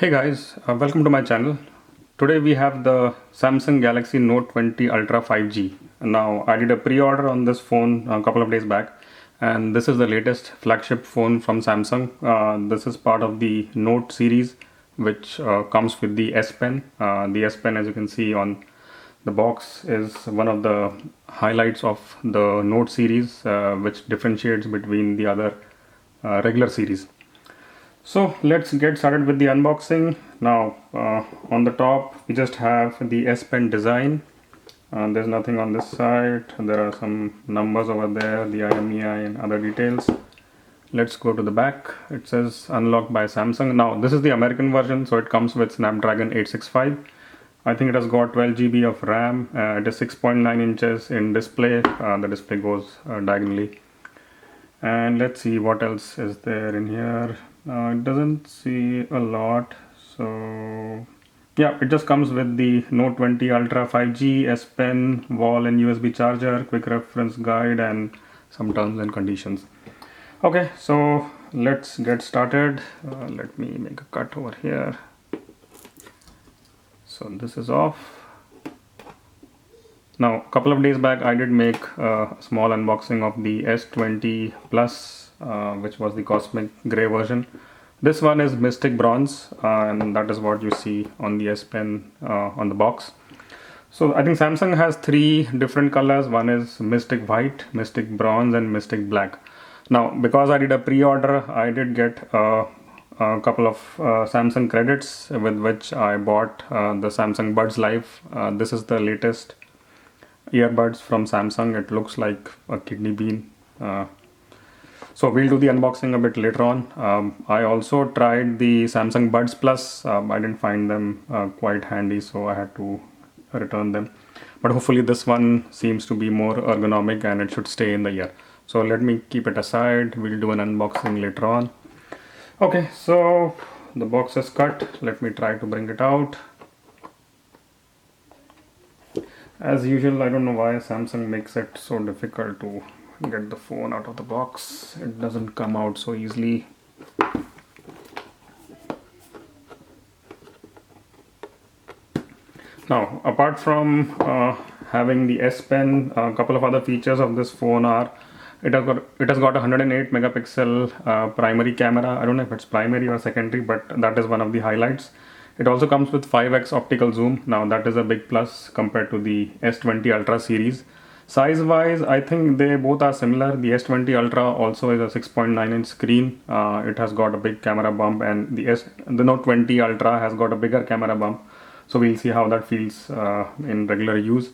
Hey guys, welcome to my channel. Today we have the Samsung Galaxy Note 20 Ultra 5G. Now I did a pre-order on this phone a couple of days back, and this is the latest flagship phone from Samsung. This is part of the Note series, which comes with the S Pen. The S Pen, as you can see on the box, is one of the highlights of the Note series, which differentiates between the other regular series. So let's get started with the unboxing. Now on the top we just have the S Pen design. There's nothing on this side. There are some numbers over there, the IMEI and other details. Let's go to the back. It says unlocked by Samsung. Now this is the American version, so it comes with Snapdragon 865. I think it has got 12 GB of RAM. It is 6.9 inches in display. The display goes diagonally. And let's see what else is there in here. It doesn't see a lot, so yeah, it just comes with the Note 20 Ultra 5G, S Pen, wall and USB charger, quick reference guide, and some terms and conditions. Okay, so let's get started. Let me make a cut over here. So this is off. Now, a couple of days back, I did make a small unboxing of the S20 Plus, which was the Cosmic Gray version. This one is Mystic Bronze, and that is what you see on the S Pen on the box. So I think Samsung has three different colors. One is Mystic White, Mystic Bronze, and Mystic Black. Now, because I did a pre-order, I did get a couple of Samsung credits with which I bought the Samsung Buds Live. This is the latest earbuds from Samsung. It looks like a kidney bean. So we'll do the unboxing a bit later on. I also tried the Samsung Buds Plus. I didn't find them quite handy, so I had to return them. But hopefully this one seems to be more ergonomic and it should stay in the ear. So let me keep it aside. We'll do an unboxing later on. Okay, so the box is cut. Let me try to bring it out. As usual, I don't know why Samsung makes it so difficult to get the phone out of the box. It doesn't come out so easily. Now, apart from having the S Pen, a couple of other features of this phone are it has got a 108 megapixel primary camera. I don't know if it's primary or secondary, but that is one of the highlights. It also comes with 5x optical zoom. Now that is a big plus compared to the S20 Ultra series. Size wise, I think they both are similar. The S20 Ultra also is a 6.9 inch screen. It has got a big camera bump, and the Note 20 Ultra has got a bigger camera bump. So we'll see how that feels in regular use.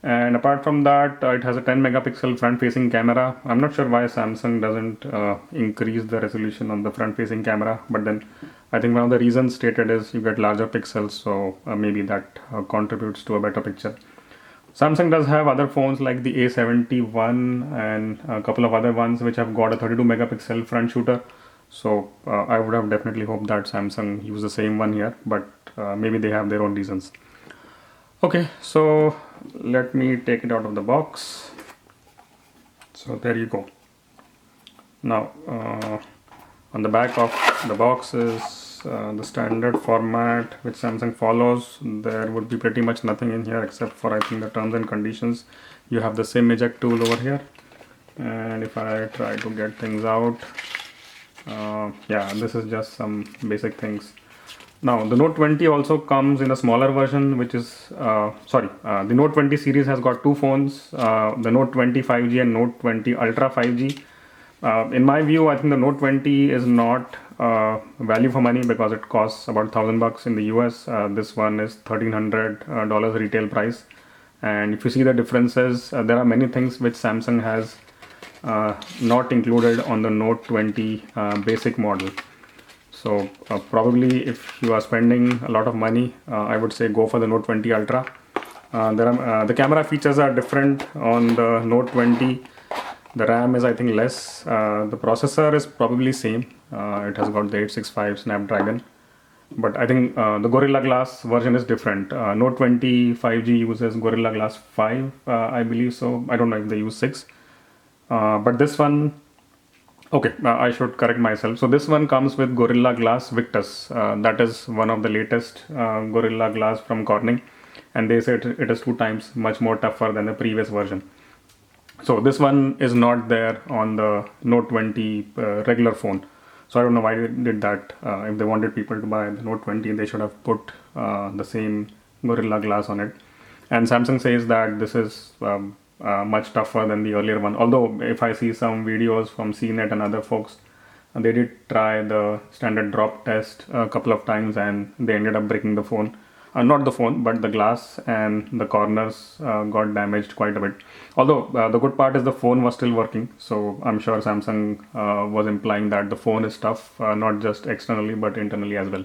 And apart from that, it has a 10 megapixel front facing camera. I'm not sure why Samsung doesn't increase the resolution on the front facing camera, but then I think one of the reasons stated is you get larger pixels, so maybe that contributes to a better picture. Samsung does have other phones like the A71 and a couple of other ones which have got a 32 megapixel front shooter. So I would have definitely hoped that Samsung use the same one here, but maybe they have their own reasons. Okay, so let me take it out of the box. So there you go. Now on the back of the box is the standard format which Samsung follows. There would be pretty much nothing in here except for, I think, the terms and conditions. You have the SIM eject tool over here, and if I try to get things out, yeah, this is just some basic things. Now the Note 20 also comes in a smaller version, which is the Note 20 series has got two phones, the Note 20 5G and Note 20 Ultra 5G. In my view, I think the Note 20 is not value for money because it costs about $1,000 in the US. This one is $1,300 retail price, and if you see the differences, there are many things which Samsung has not included on the Note 20 basic model. So probably if you are spending a lot of money, I would say go for the Note 20 Ultra. The camera features are different on the Note 20. The RAM is, I think, less. The processor is probably same. It has got the 865 Snapdragon. But I think the Gorilla Glass version is different. Note 20 5G uses Gorilla Glass 5, I believe so. I don't know if they use 6. But this one Okay, I should correct myself. So this one comes with Gorilla Glass Victus. That is one of the latest Gorilla Glass from Corning, and they said it is 2 times much more tougher than the previous version. So this one is not there on the Note 20 regular phone. So I don't know why they did that. If they wanted people to buy the Note 20, they should have put the same Gorilla Glass on it. And Samsung says that this is much tougher than the earlier one. Although if I see some videos from CNET and other folks, they did try the standard drop test a couple of times and they ended up breaking the phone. Not the phone, but the glass and the corners got damaged quite a bit. Although the good part is the phone was still working, so I'm sure Samsung was implying that the phone is tough, not just externally but internally as well.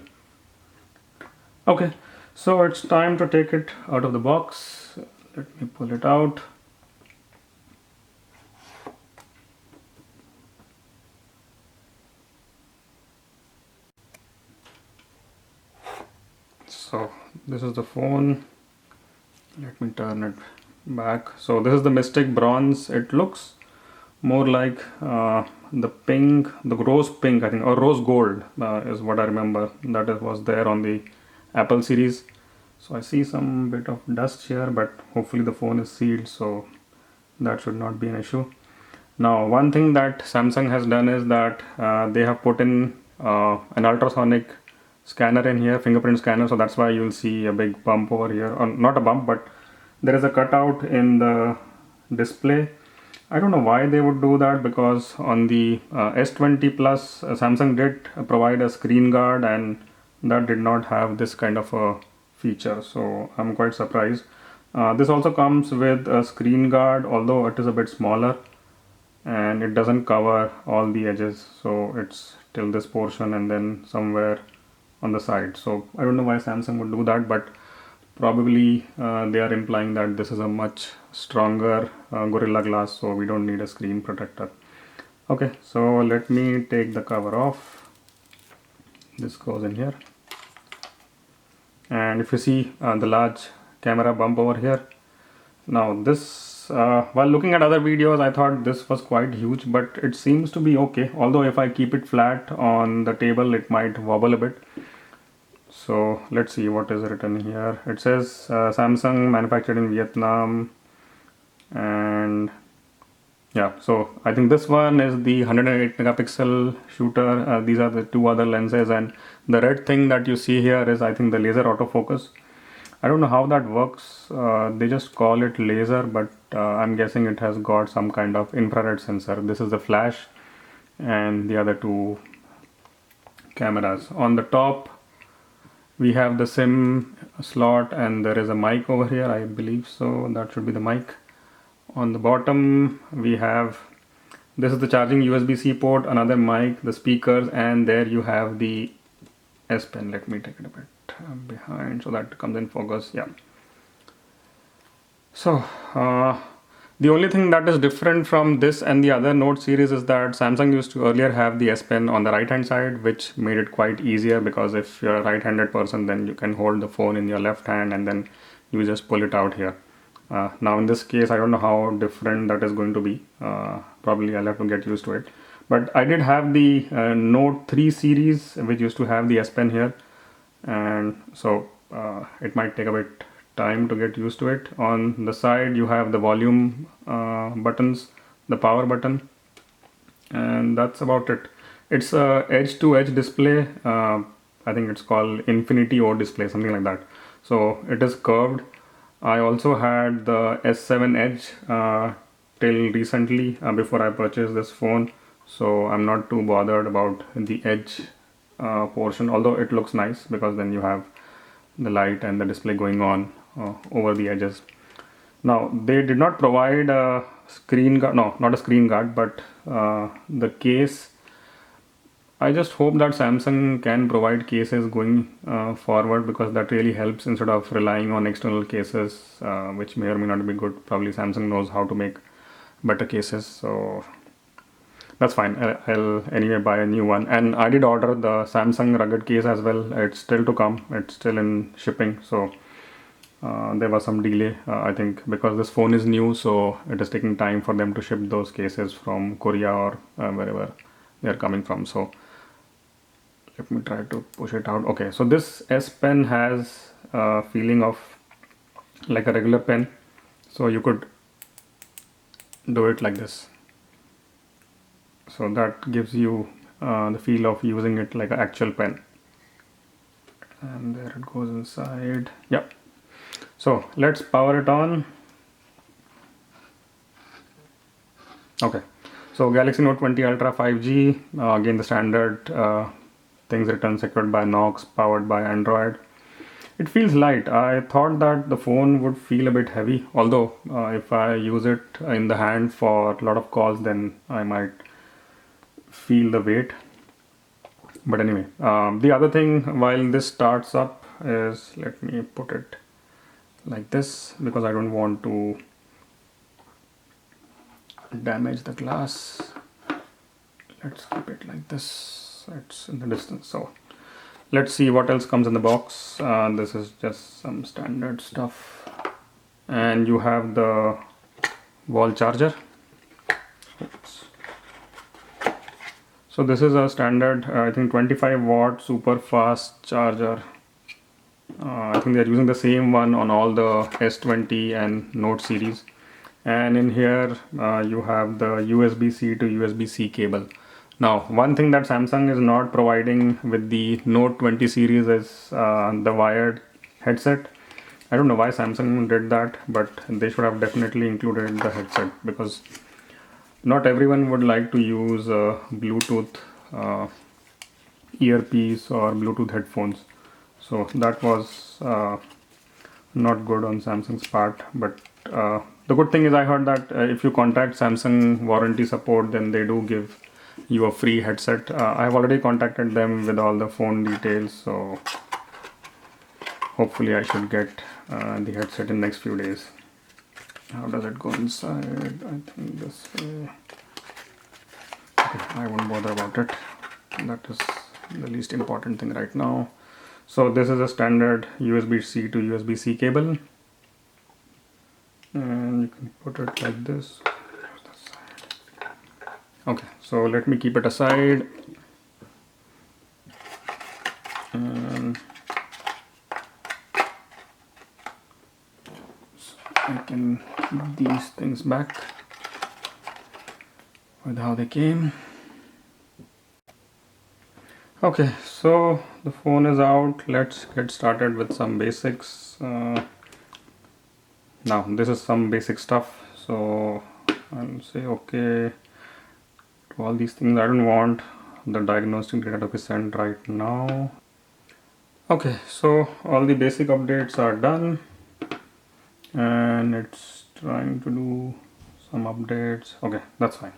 Okay, so it's time to take it out of the box. Let me pull it out. So this is the phone. Let me turn it back. So this is the Mystic Bronze. It looks more like the pink, the rose pink, I think, or rose gold is what I remember. That was there on the Apple series. So I see some bit of dust here, but hopefully the phone is sealed, so that should not be an issue. Now, one thing that Samsung has done is that they have put in an ultrasonic scanner in here, fingerprint scanner, so that's why you'll see a big bump over here, or not a bump, but there is a cutout in the display. I don't know why they would do that, because on the S20 Plus, Samsung did provide a screen guard and that did not have this kind of a feature, so I'm quite surprised. This also comes with a screen guard, although it is a bit smaller and it doesn't cover all the edges, so it's till this portion and then somewhere on the side. So I don't know why Samsung would do that, but probably they are implying that this is a much stronger Gorilla Glass, so we don't need a screen protector. Okay, so let me take the cover off. This goes in here, and if you see the large camera bump over here, now this while looking at other videos I thought this was quite huge, but it seems to be okay, although if I keep it flat on the table it might wobble a bit. So let's see what is written here. It says Samsung manufactured in Vietnam, and yeah, so I think this one is the 108 megapixel shooter. These are the two other lenses, and the red thing that you see here is I think the laser autofocus. I don't know how that works. They just call it laser, but I'm guessing it has got some kind of infrared sensor. This is the flash and the other two cameras. On the top we have the SIM slot and there is a mic over here, I believe, so that should be the mic. On the bottom we have, this is the charging USB-C port, another mic, the speakers, and there you have the S Pen. Let me take it a bit behind so that comes in focus. Yeah. So the only thing that is different from this and the other Note series is that Samsung used to earlier have the S Pen on the right hand side, which made it quite easier, because if you're a right-handed person then you can hold the phone in your left hand and then you just pull it out here. Now in this case I don't know how different that is going to be. Probably I'll have to get used to it. But I did have the Note 3 series which used to have the S Pen here, and so it might take a bit time to get used to it. On the side you have the volume buttons, the power button, and that's about it. It's a edge-to-edge display. I think it's called Infinity O display, something like that. So it is curved. I also had the S7 Edge till recently, before I purchased this phone, so I'm not too bothered about the edge portion, although it looks nice because then you have the light and the display going on over the edges. Now they did not provide a screen guard, no, not a screen guard, but the case. I just hope that Samsung can provide cases going forward, because that really helps instead of relying on external cases, which may or may not be good. Probably Samsung knows how to make better cases, so that's fine. I'll anyway buy a new one. And I did order the Samsung rugged case as well. It's still to come. It's still in shipping, so there was some delay, I think, because this phone is new, so it is taking time for them to ship those cases from Korea or wherever. they are coming from. So let me try to push it out. Okay, so this S Pen has a feeling of like a regular pen, so you could do it like this. So that gives you the feel of using it like an actual pen. And there it goes inside. Yep. So let's power it on. Okay, so Galaxy Note 20 Ultra 5G, again the standard things written, secured by Knox, powered by Android. It feels light. I thought that the phone would feel a bit heavy, although if I use it in the hand for a lot of calls, then I might feel the weight. But anyway, the other thing while this starts up is, let me put it like this because I don't want to damage the glass. Let's keep it like this. It's in the distance. So let's see what else comes in the box. This is just some standard stuff, and you have the wall charger. Oops. So this is a standard, I think 25 watt super fast charger. I think they're using the same one on all the S20 and Note series. And in here you have the USB-C to USB-C cable. Now, one thing that Samsung is not providing with the Note 20 series is the wired headset. I don't know why Samsung did that, but they should have definitely included the headset, because not everyone would like to use Bluetooth earpiece or Bluetooth headphones. So that was not good on Samsung's part. But the good thing is, I heard that if you contact Samsung warranty support, then they do give you a free headset. I have already contacted them with all the phone details, so hopefully I should get the headset in next few days. How does it go inside? I think this way. Okay, I won't bother about it. That is the least important thing right now. So this is a standard USB-C to USB-C cable, and you can put it like this. Okay, so let me keep it aside, and so I can keep these things back with how they came. Okay, so the phone is out. Let's get started with some basics. Now this is some basic stuff, so I'll say okay to all these things. I don't want the diagnostic data to be sent right now. Okay, so all the basic updates are done, and it's trying to do some updates. Okay, that's fine.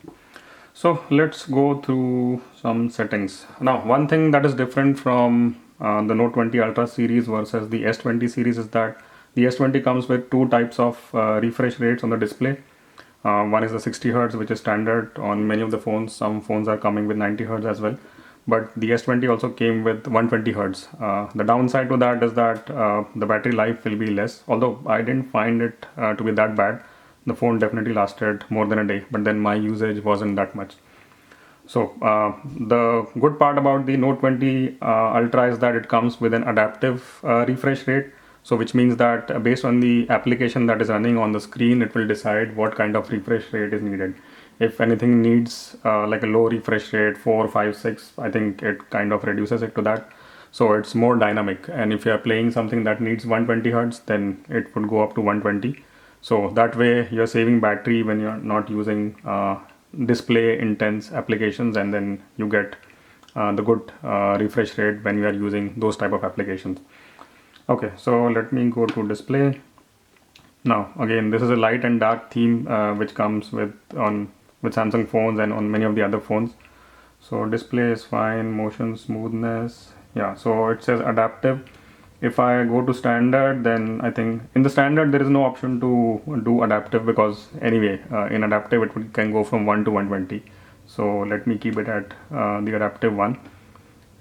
So let's go through some settings. Now, one thing that is different from the Note 20 Ultra series versus the S20 series is that the S20 comes with two types of refresh rates on the display. One is the 60 Hz, which is standard on many of the phones. Some phones are coming with 90 Hz as well. But the S20 also came with 120 Hz. The downside to that is that the battery life will be less. Although I didn't find it to be that bad. The phone definitely lasted more than a day, but then my usage wasn't that much. So the good part about the Note 20 Ultra is that it comes with an adaptive refresh rate. So which means that based on the application that is running on the screen, it will decide what kind of refresh rate is needed. If anything needs like a low refresh rate, 4, 5, 6, I think it kind of reduces it to that. So it's more dynamic. And if you are playing something that needs 120 Hz, then it would go up to 120. So that way you're saving battery when you're not using display intense applications, and then you get the good refresh rate when you are using those type of applications. Okay, so let me go to display. Now again, this is a light and dark theme which comes with Samsung phones and on many of the other phones. So display is fine, motion smoothness, yeah, so it says adaptive. If I go to standard, then I think in the standard there is no option to do adaptive, because anyway in adaptive it can go from 1 to 120. So let me keep it at the adaptive one,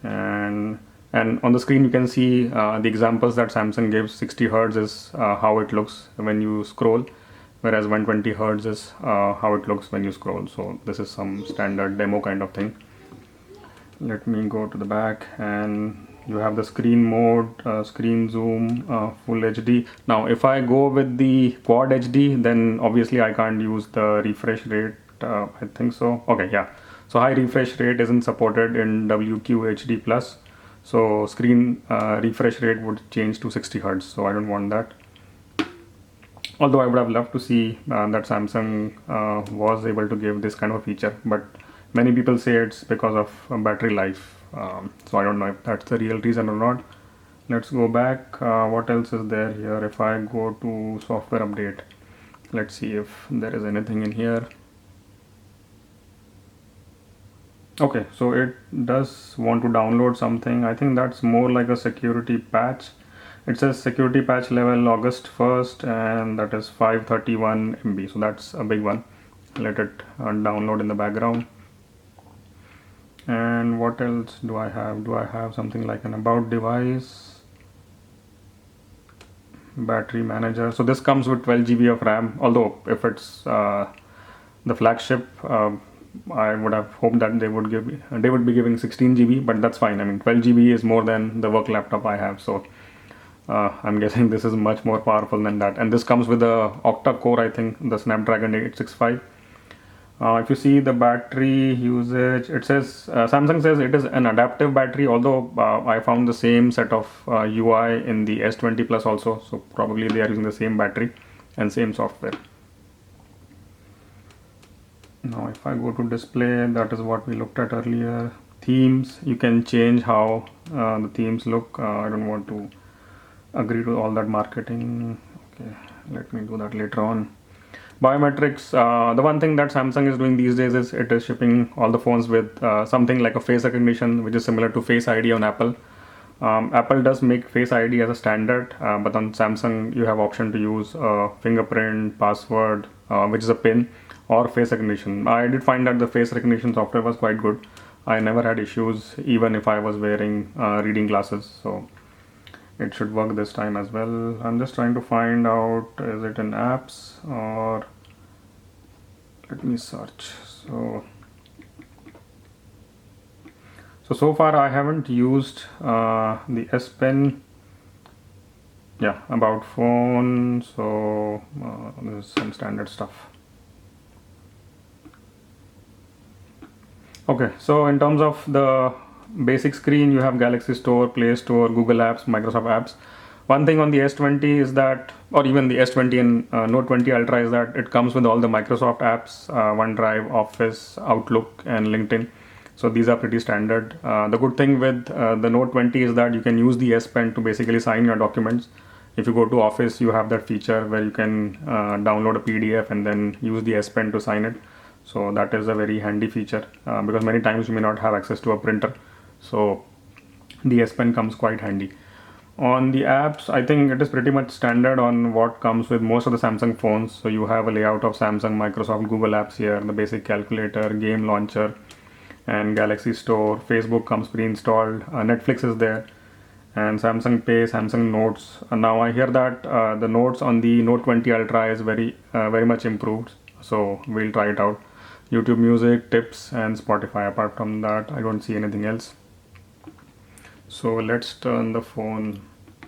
and on the screen you can see the examples that Samsung gives. 60 Hz is how it looks when you scroll, whereas 120 Hz is how it looks when you scroll. So this is some standard demo kind of thing. Let me go to the back, and you have the screen mode, screen zoom, full HD. Now if I go with the quad HD, then obviously I can't use the refresh rate. I think so. Okay, yeah. So high refresh rate isn't supported in WQHD plus. So screen refresh rate would change to 60 Hertz. So I don't want that. Although I would have loved to see that Samsung was able to give this kind of feature, but many people say it's because of battery life. So I don't know if that's the real reason or not. Let's go back. What else is there here? If I go to software update, let's see if there is anything in here. Okay, so it does want to download something. I think that's more like a security patch. It says security patch level August 1st, and that is 531 MB. So that's a big one. Let it download in the background. And what else do I have? Do I have something like an about device, battery manager? So this comes with 12 GB of RAM. Although if it's the flagship, I would have hoped that they would be giving 16 GB, but that's fine. I mean, 12 GB is more than the work laptop I have, so I'm guessing this is much more powerful than that. And this comes with the octa core, I think, the Snapdragon 865. If you see the battery usage, it says Samsung says it is an adaptive battery, although I found the same set of UI in the S20 Plus also, so probably they are using the same battery and same software. Now if I go to display, that is what we looked at earlier. Themes, you can change how the themes look. I don't want to agree to all that marketing. Okay, let me do that later on. Biometrics, the one thing that Samsung is doing these days is it is shipping all the phones with something like a face recognition, which is similar to Face ID on Apple. Apple does make Face ID as a standard, but on Samsung you have option to use fingerprint, password, which is a PIN, or face recognition. I did find that the face recognition software was quite good. I never had issues even if I was wearing reading glasses, so it should work this time as well. I'm just trying to find out, is it in apps or let me search. So far I haven't used the S Pen. Yeah, about phone. So this is some standard stuff. Okay, so in terms of the basic screen, you have Galaxy Store, Play Store, Google Apps, Microsoft Apps. One thing on the S20 is that, or even the S20 and Note 20 Ultra, is that it comes with all the Microsoft apps, OneDrive, Office, Outlook, and LinkedIn. So these are pretty standard. The good thing with the Note 20 is that you can use the S Pen to basically sign your documents. If you go to Office, you have that feature where you can download a PDF and then use the S Pen to sign it. So that is a very handy feature because many times you may not have access to a printer. So the S Pen comes quite handy. On the apps, I think it is pretty much standard on what comes with most of the Samsung phones. So you have a layout of Samsung, Microsoft, Google apps here, the basic calculator, game launcher, and Galaxy Store. Facebook comes pre-installed, Netflix is there, and Samsung Pay, Samsung Notes. Now I hear that the notes on the Note 20 Ultra is very much improved. So we'll try it out. YouTube Music, Tips, and Spotify. Apart from that, I don't see anything else. So let's turn the phone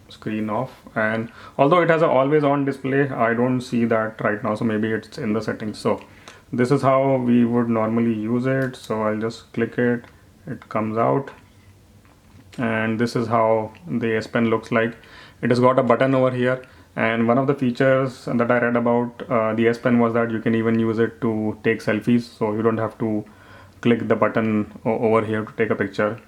screen off, and although it has a always on display, I don't see that right now, so maybe it's in the settings. So this is how we would normally use it. So I'll just click it, it comes out, and this is how the S Pen looks like. It has got a button over here, and one of the features that I read about the S Pen was that you can even use it to take selfies, so you don't have to click the button over here to take a picture.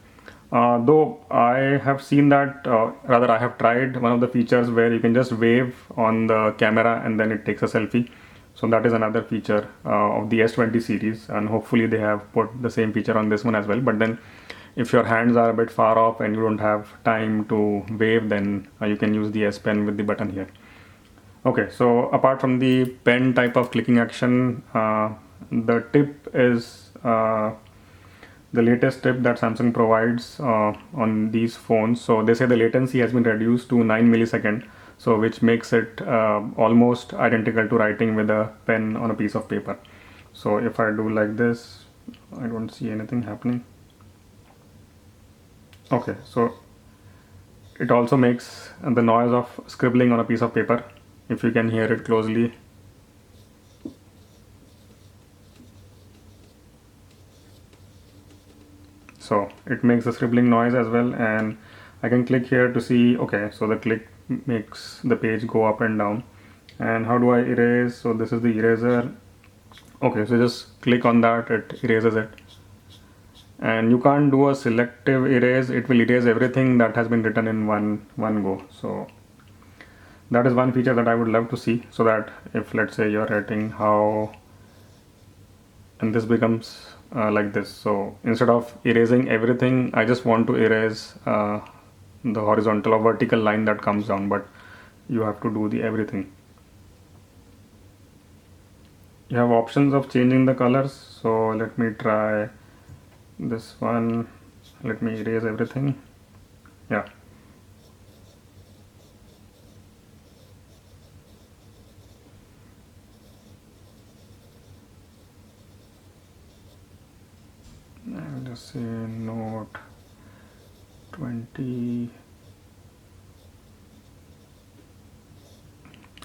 Though I have seen that, rather I have tried one of the features where you can just wave on the camera and then it takes a selfie. So that is another feature of the S20 series, and hopefully they have put the same feature on this one as well. But then if your hands are a bit far off and you don't have time to wave, then you can use the S Pen with the button here. Okay, so apart from the pen type of clicking action, the tip is the latest tip that Samsung provides on these phones. So they say the latency has been reduced to 9 milliseconds, so which makes it almost identical to writing with a pen on a piece of paper. So if I do like this, I don't see anything happening. Okay, so it also makes the noise of scribbling on a piece of paper, if you can hear it closely. So it makes the scribbling noise as well, and I can click here to see. Okay, so the click makes the page go up and down. And how do I erase? So this is the eraser. Okay, so just click on that, it erases it. And you can't do a selective erase, it will erase everything that has been written in one go. So that is one feature that I would love to see, so that if, let's say, you're writing how, and this becomes like this. So instead of erasing everything, I just want to erase the horizontal or vertical line that comes down, but you have to do the everything. You have options of changing the colors. So let me try this one. Let me erase everything. Yeah. I'll just say note 20.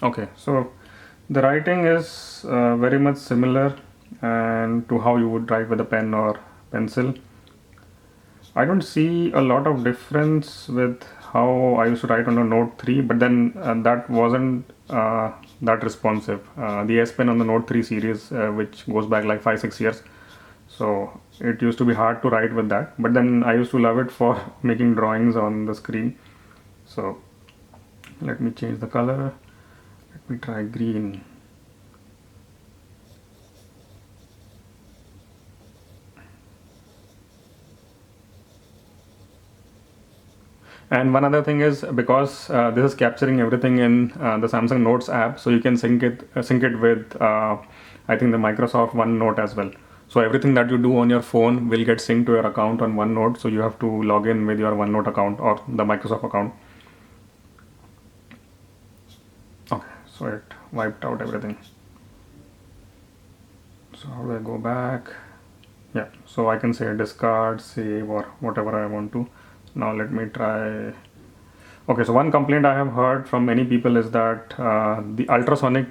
Okay, so the writing is very much similar and to how you would write with a pen or pencil. I don't see a lot of difference with how I used to write on a Note 3, but then that wasn't that responsive. The S Pen on the Note 3 series, which goes back like 5-6 years, so it used to be hard to write with that. But then I used to love it for making drawings on the screen. So let me change the color. Let me try green. And one other thing is, because this is capturing everything in the Samsung Notes app, so you can sync it with I think the Microsoft OneNote as well. So everything that you do on your phone will get synced to your account on OneNote. So you have to log in with your OneNote account or the Microsoft account. Okay, so it wiped out everything. So how do I go back? Yeah, so I can say discard, save, or whatever I want to. Now let me try. Okay, so one complaint I have heard from many people is that the ultrasonic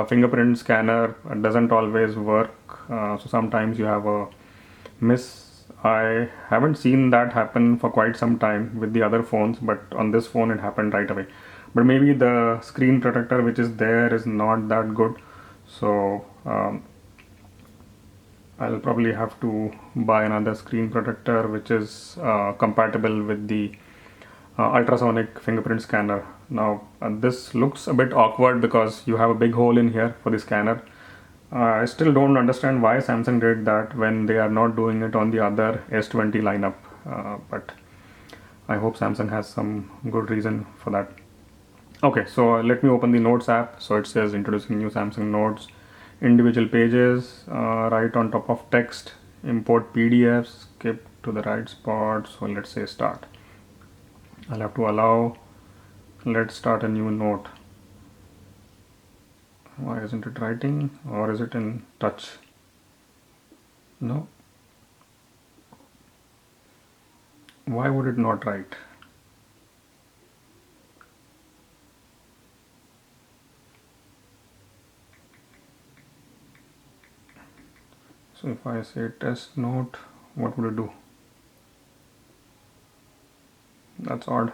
fingerprint scanner doesn't always work. So sometimes you have a miss. I haven't seen that happen for quite some time with the other phones, but on this phone it happened right away. But maybe the screen protector which is there is not that good. So I'll probably have to buy another screen protector which is compatible with the ultrasonic fingerprint scanner. Now this looks a bit awkward because you have a big hole in here for the scanner. I still don't understand why Samsung did that when they are not doing it on the other S20 lineup, but I hope Samsung has some good reason for that. Okay, so let me open the Notes app. So it says introducing new Samsung Notes, individual pages, right on top of text, import PDFs, skip to the right spot. So let's say start. I'll have to allow. Let's start a new note. Why isn't it writing, or is it in touch? No. Why would it not write? So if I say test note, what would it do? That's odd.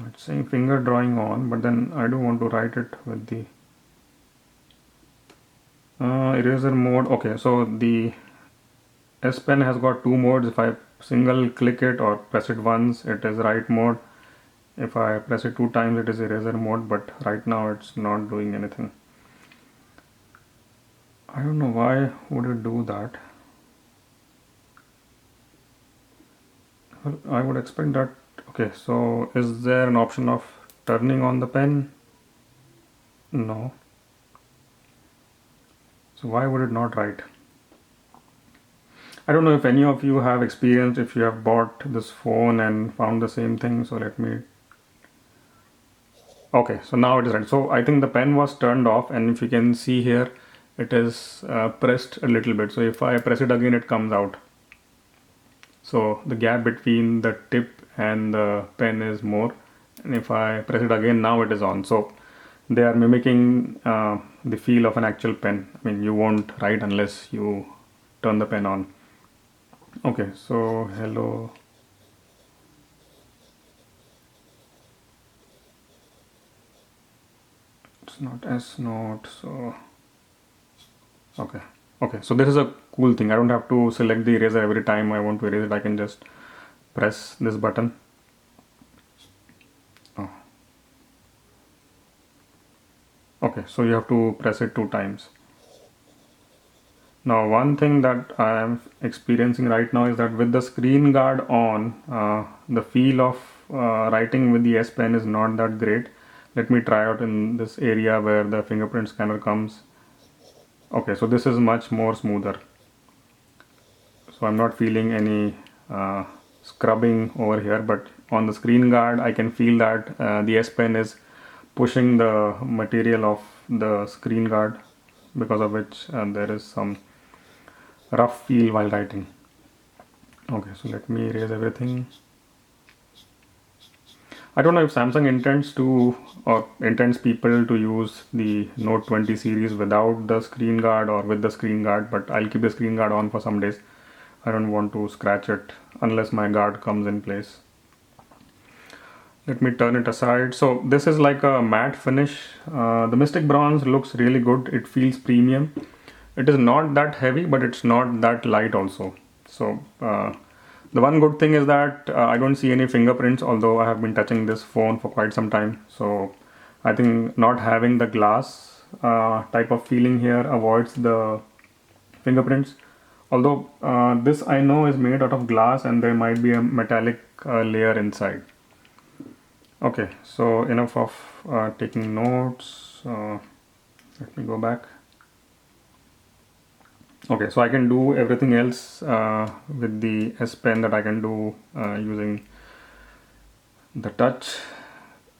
It's saying finger drawing on, but then I don't want to write it with the eraser mode. Okay, so the S Pen has got two modes. If I single click it or press it once, it is write mode. If I press it two times, it is eraser mode, but right now it's not doing anything. I don't know why would it do that. Well, I would expect that. Okay, so is there an option of turning on the pen? No. So why would it not write? I don't know if any of you have experienced, if you have bought this phone and found the same thing. So let me. Okay, so now it is right. So I think the pen was turned off, and if you can see here, it is pressed a little bit. So if I press it again, it comes out. So the gap between the tip and the pen is more, and if I press it again, now it is on. So they are mimicking the feel of an actual pen. I mean, you won't write unless you turn the pen on. Okay, so hello. It's not S note, so okay. Okay, so this is a cool thing. I don't have to select the eraser every time I want to erase it. I can just press this button. Oh. Okay, so you have to press it 2 times. Now, one thing that I am experiencing right now is that with the screen guard on, the feel of writing with the S Pen is not that great. Let me try out in this area where the fingerprint scanner comes. Okay, so this is much more smoother. So I'm not feeling any scrubbing over here, but on the screen guard, I can feel that the S Pen is pushing the material of the screen guard, because of which there is some rough feel while writing. Okay, so let me erase everything. I don't know if Samsung intends to, or intends people to use the Note 20 series without the screen guard or with the screen guard, but I'll keep the screen guard on for some days. I don't want to scratch it unless my guard comes in place. Let me turn it aside. So this is like a matte finish. The Mystic Bronze looks really good. It feels premium. It is not that heavy, but it's not that light also. So the one good thing is that I don't see any fingerprints, although I have been touching this phone for quite some time. So I think not having the glass type of feeling here avoids the fingerprints. Although this I know is made out of glass and there might be a metallic layer inside. Okay, so enough of taking notes. Let me go back. Okay, so I can do everything else with the S Pen that I can do using the touch.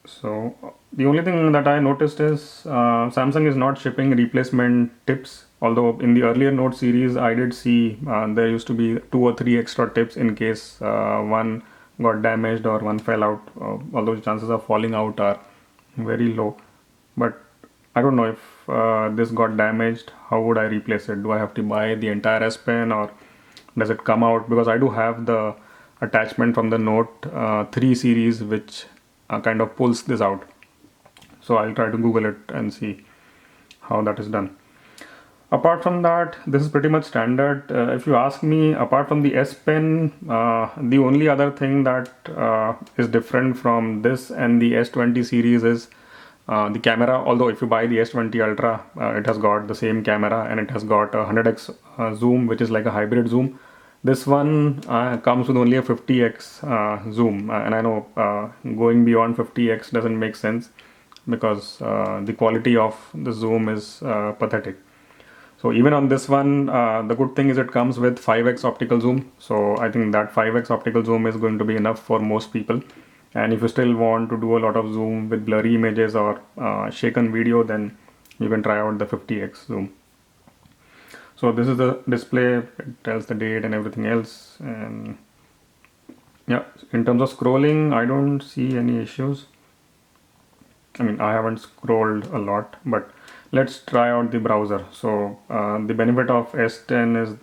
So the only thing that I noticed is Samsung is not shipping replacement tips. Although in the earlier Note series, I did see there used to be 2 or 3 extra tips in case one got damaged or one fell out. Although chances of falling out are very low. But I don't know if this got damaged. How would I replace it? Do I have to buy the entire S Pen, or does it come out? Because I do have the attachment from the Note 3 series which kind of pulls this out. So I'll try to Google it and see how that is done. Apart from that, this is pretty much standard. If you ask me, apart from the S Pen, the only other thing that is different from this and the S20 series is the camera. Although if you buy the S20 Ultra, it has got the same camera and it has got a 100x zoom, which is like a hybrid zoom. This one comes with only a 50x zoom, and I know going beyond 50x doesn't make sense because the quality of the zoom is pathetic. So even on this one, the good thing is it comes with 5x optical zoom. So I think that 5x optical zoom is going to be enough for most people. And if you still want to do a lot of zoom with blurry images or shaken video, then you can try out the 50x zoom. So this is the display. It tells the date and everything else. And yeah, in terms of scrolling, I don't see any issues. I mean, I haven't scrolled a lot, but let's try out the browser. So the benefit of S10 is,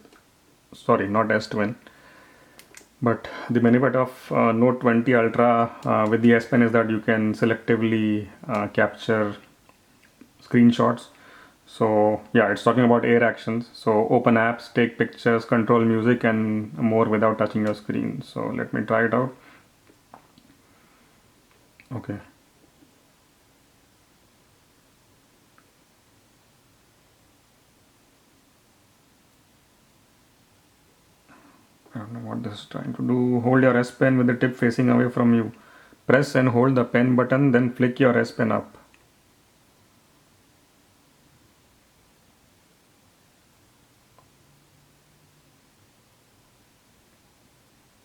sorry, not S20, but the benefit of Note 20 Ultra with the S Pen is that you can selectively capture screenshots. So yeah, it's talking about air actions. So open apps, take pictures, control music, and more without touching your screen. So let me try it out. Okay. I don't know what this is trying to do. Hold your S Pen with the tip facing away from you. Press and hold the pen button, then flick your S Pen up.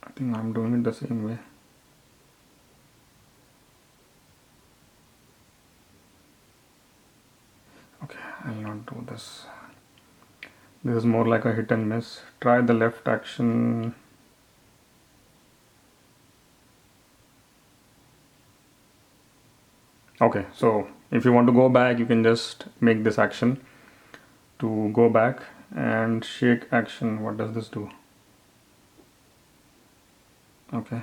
I think I'm doing it the same way. Okay, I'll not do this. This is more like a hit and miss. Try the left action. Okay, so if you want to go back, you can just make this action to go back, and shake action. What does this do? Okay.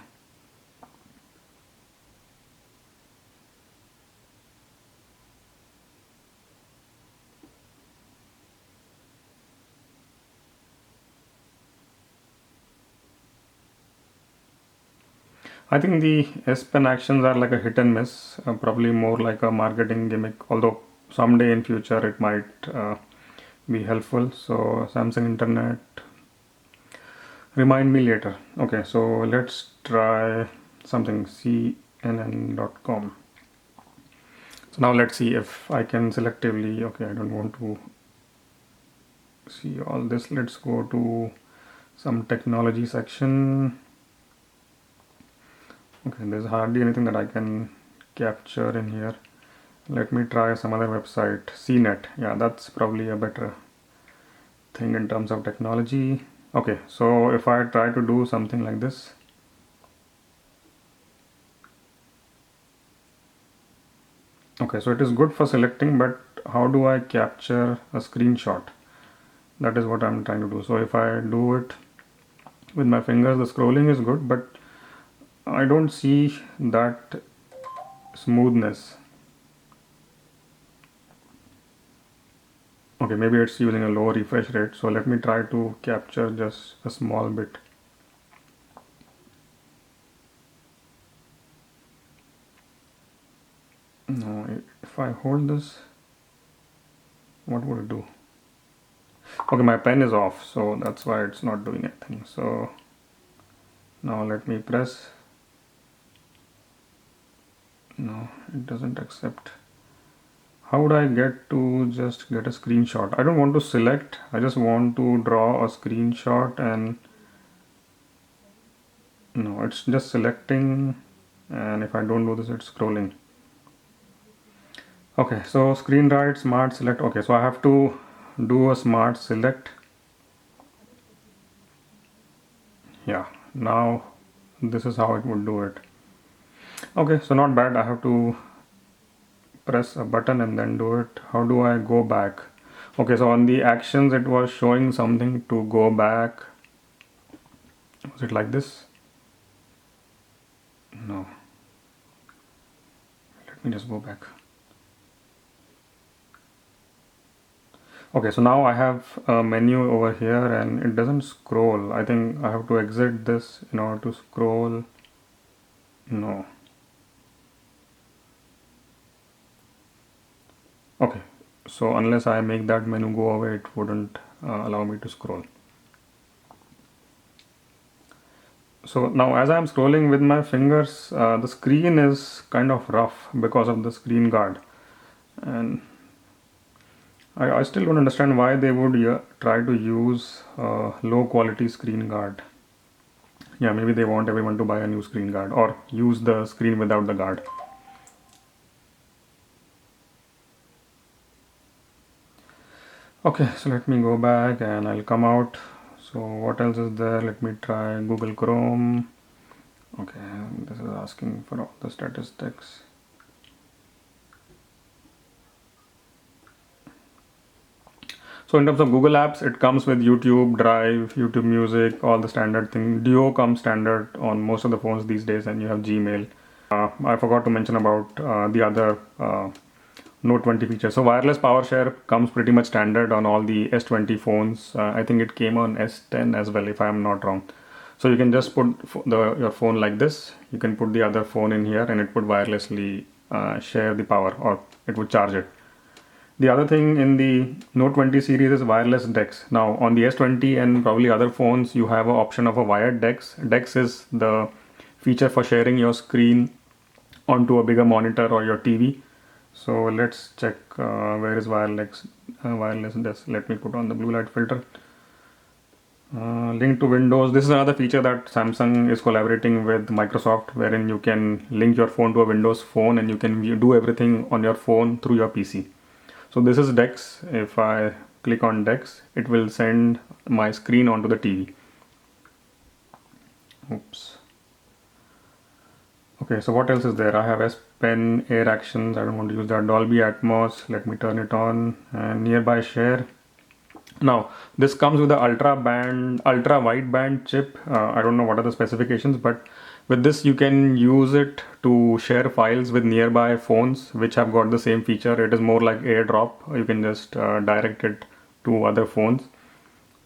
I think the S Pen actions are like a hit and miss, probably more like a marketing gimmick, although someday in future it might be helpful. So Samsung Internet, remind me later. Okay, so let's try something, cnn.com. So now let's see if I can selectively, okay, I don't want to see all this. Let's go to some technology section. Okay, there's hardly anything that I can capture in here. Let me try some other website, CNET. Yeah, that's probably a better thing in terms of technology. Okay, so if I try to do something like this, okay, so it is good for selecting, but how do I capture a screenshot? That is what I'm trying to do. So if I do it with my fingers, the scrolling is good, but I don't see that smoothness. Okay, maybe it's using a low refresh rate. So let me try to capture just a small bit. No, if I hold this, what would it do? Okay, my pen is off, so that's why it's not doing anything. So now let me press. No, it doesn't accept. How would I get to just get a screenshot? I don't want to select, I just want to draw a screenshot, and no, it's just selecting, and if I don't do this, it's scrolling. Okay, so screen write, smart select. Okay, so I have to do a smart select. Yeah, now this is how it would do it. Okay, so not bad. I have to press a button and then do it. How do I go back? Okay, so on the actions it was showing something to go back. Was it like this? No. Let me just go back. Okay, so now I have a menu over here and it doesn't scroll. I think I have to exit this in order to scroll. No. Okay, so unless I make that menu go away, it wouldn't allow me to scroll. So now as I'm scrolling with my fingers, the screen is kind of rough because of the screen guard, and I still don't understand why they would try to use low quality screen guard. Yeah, maybe they want everyone to buy a new screen guard or use the screen without the guard. Okay, so let me go back and I'll come out. So what else is there? Let me try Google Chrome. Okay, this is asking for all the statistics. So in terms of Google Apps, it comes with YouTube, Drive, YouTube Music, all the standard thing. Duo comes standard on most of the phones these days, and you have Gmail. I forgot to mention about the other Note 20 features. So wireless power share comes pretty much standard on all the S20 phones. I think it came on S10 as well, if I am not wrong. So you can just put your phone like this. You can put the other phone in here, and it would wirelessly share the power, or it would charge it. The other thing in the Note 20 series is wireless DeX. Now on the S20 and probably other phones, you have an option of a wired DeX. DeX is the feature for sharing your screen onto a bigger monitor or your TV. So let's check where is wireless DeX. Let me put on the blue light filter. Link to Windows. This is another feature that Samsung is collaborating with Microsoft, wherein you can link your phone to a Windows phone and you can do everything on your phone through your PC. So this is DeX. If I click on Dex, it will send my screen onto the TV. Oops. Okay, so what else is there? I have S Pen, Air Actions. I don't want to use that. Dolby Atmos. Let me turn it on. And Nearby Share. Now, this comes with the ultra wideband chip. I don't know what are the specifications, but with this you can use it to share files with nearby phones which have got the same feature. It is more like AirDrop. You can just direct it to other phones.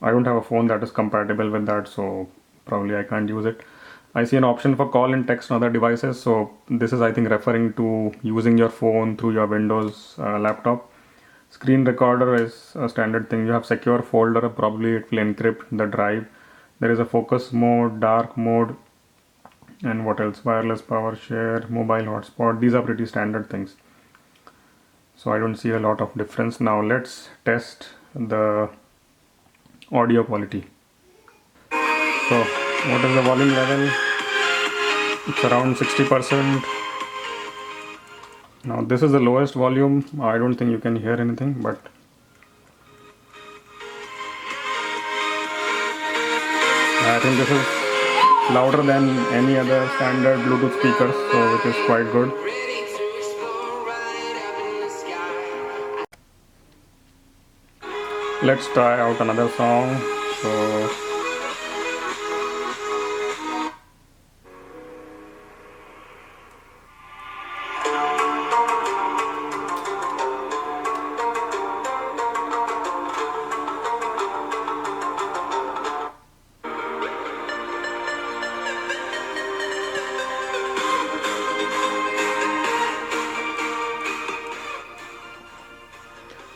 I don't have a phone that is compatible with that, so probably I can't use it. I see an option for call and text on other devices, so this is, I think, referring to using your phone through your Windows laptop. Screen recorder is a standard thing. You have secure folder, probably it will encrypt the drive. There is a focus mode, dark mode, and what else? Wireless power share, mobile hotspot. These are pretty standard things. So I don't see a lot of difference. Now let's test the audio quality. So what is the volume level? It's around 60%. Now this is the lowest volume. I don't think you can hear anything, but I think this is louder than any other standard Bluetooth speakers, so which is quite good. Let's try out another song. So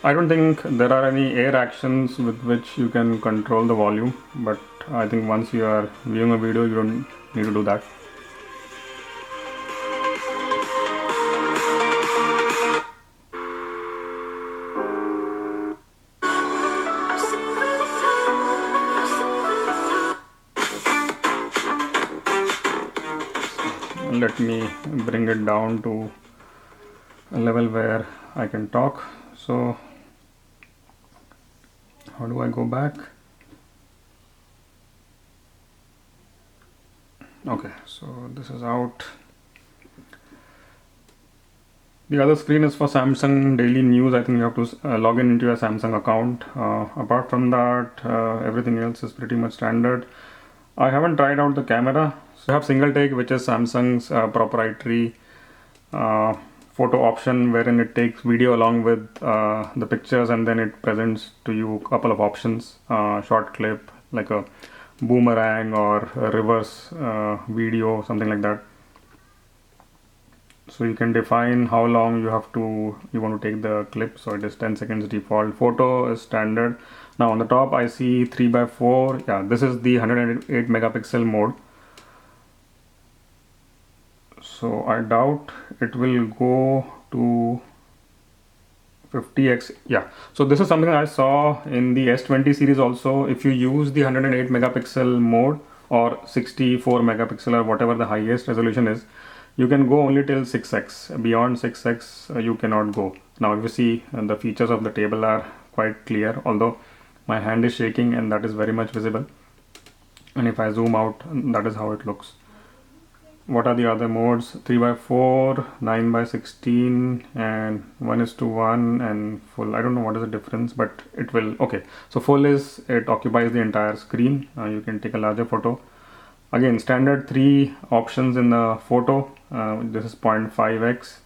I don't think there are any air actions with which you can control the volume, but I think once you are viewing a video, you don't need to do that. Let me bring it down to a level where I can talk. So how do I go back? Okay, so this is out. The other screen is for Samsung Daily News. I think you have to log in into your Samsung account. Apart from that, everything else is pretty much standard. I haven't tried out the camera. So I have single take, which is Samsung's proprietary photo option, wherein it takes video along with the pictures and then it presents to you a couple of options, short clip, like a boomerang or a reverse video, something like that. So you can define how long you want to take the clip. So it is 10 seconds default. Photo is standard. Now on the top I see 3x4. Yeah, this is the 108 megapixel mode. So I doubt it will go to 50x. Yeah, so this is something I saw in the S20 series also. If you use the 108 megapixel mode or 64 megapixel or whatever the highest resolution is, you can go only till 6x. Beyond 6x you cannot go. Now if you see, the features of the table are quite clear, although my hand is shaking and that is very much visible. And if I zoom out, that is how it looks. What are the other modes? 3x4, 9x16, and 1:1, and full. I don't know what is the difference, but it will. Okay, so full is it occupies the entire screen. You can take a larger photo. Again, standard 3 options in the photo. This is 0.5x.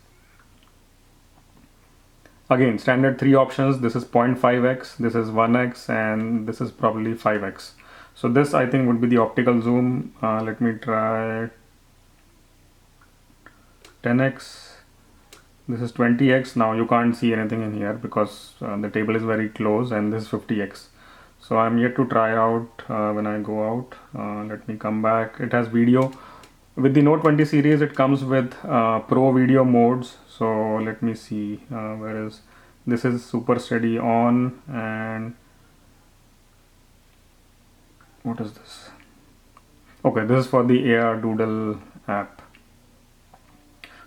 Again, standard 3 options. This is 0.5x, this is 1x, and this is probably 5x. So this, I think, would be the optical zoom. Let me try 10x. This is 20x. Now you can't see anything in here because the table is very close, and this is 50x. So I'm yet to try out when I go out. Let me come back. It has video. With the Note 20 series, it comes with Pro video modes. So let me see, where is this? Is super steady on, and what is this? Okay, this is for the AR Doodle app.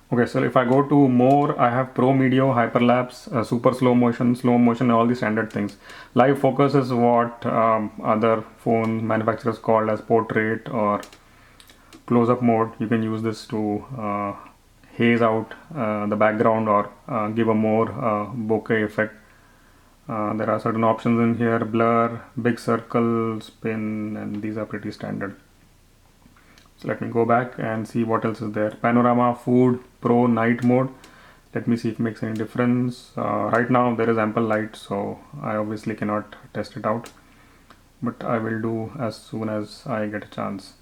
Okay, so if I go to more, I have pro medio, hyperlapse, super slow motion, all the standard things. Live focus is what other phone manufacturers call as portrait or close-up mode. You can use this to haze out the background or give a more bokeh effect. There are certain options in here: blur, big circle, spin, and these are pretty standard. So let me go back and see what else is there. Panorama, food, pro, night mode. Let me see if it makes any difference. Right now there is ample light, so I obviously cannot test it out, but I will do as soon as I get a chance.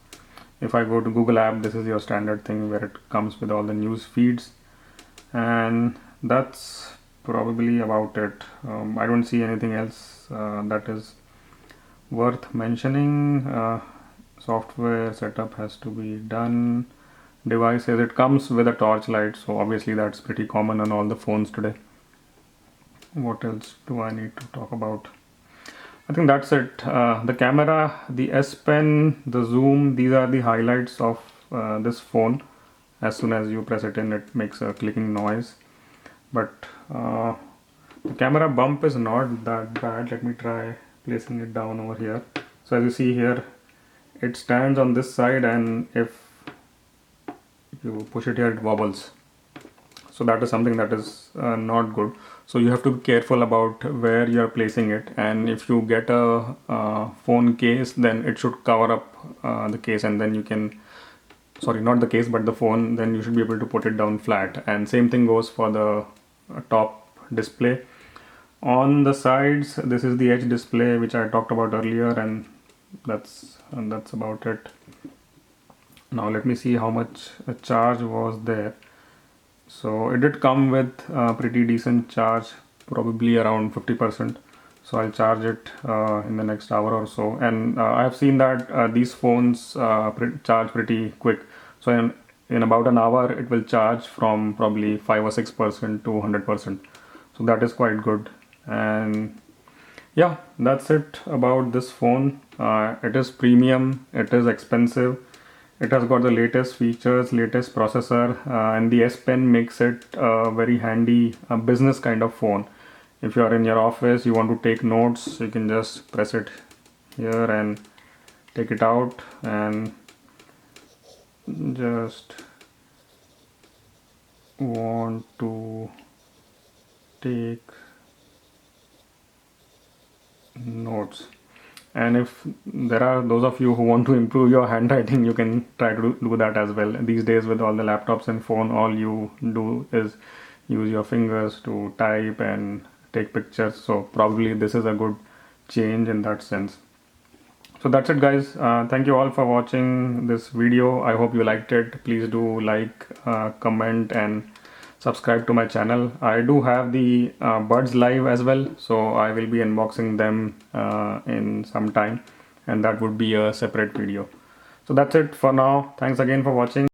If I go to Google app, this is your standard thing where it comes with all the news feeds, and that's probably about it. I don't see anything else that is worth mentioning. Software setup has to be done. Devices, it comes with a torch light, so obviously that's pretty common on all the phones today. What else do I need to talk about? I think that's it. The camera, the S Pen, the zoom, these are the highlights of this phone. As soon as you press it in, it makes a clicking noise. But the camera bump is not that bad. Let me try placing it down over here. So as you see here, it stands on this side, and if you push it here, it wobbles. So that is something that is not good. So you have to be careful about where you are placing it, and if you get a phone case, then it should cover up the case, and then you can, sorry, not the case but the phone, then you should be able to put it down flat. And same thing goes for the top display. On the sides, this is the edge display which I talked about earlier, and that's about it. Now let me see how much a charge was there. So it did come with a pretty decent charge, probably around 50%. So I'll charge it in the next hour or so. And I've seen that these phones charge pretty quick. So in about an hour, it will charge from probably 5 or 6% to 100%. So that is quite good. And yeah, that's it about this phone. It is premium, it is expensive. It has got the latest features, latest processor, and the S Pen makes it a very handy business kind of phone. If you are in your office, you want to take notes, you can just press it here and take it out and just want to take notes. And if there are those of you who want to improve your handwriting, you can try to do that as well. These days with all the laptops and phone, all you do is use your fingers to type and take pictures. So probably this is a good change in that sense. So that's it, guys. Thank you all for watching this video. I hope you liked it. Please do like, comment and subscribe to my channel. I do have the buds live as well, so I will be unboxing them in some time, and that would be a separate video. So that's it for now. Thanks again for watching.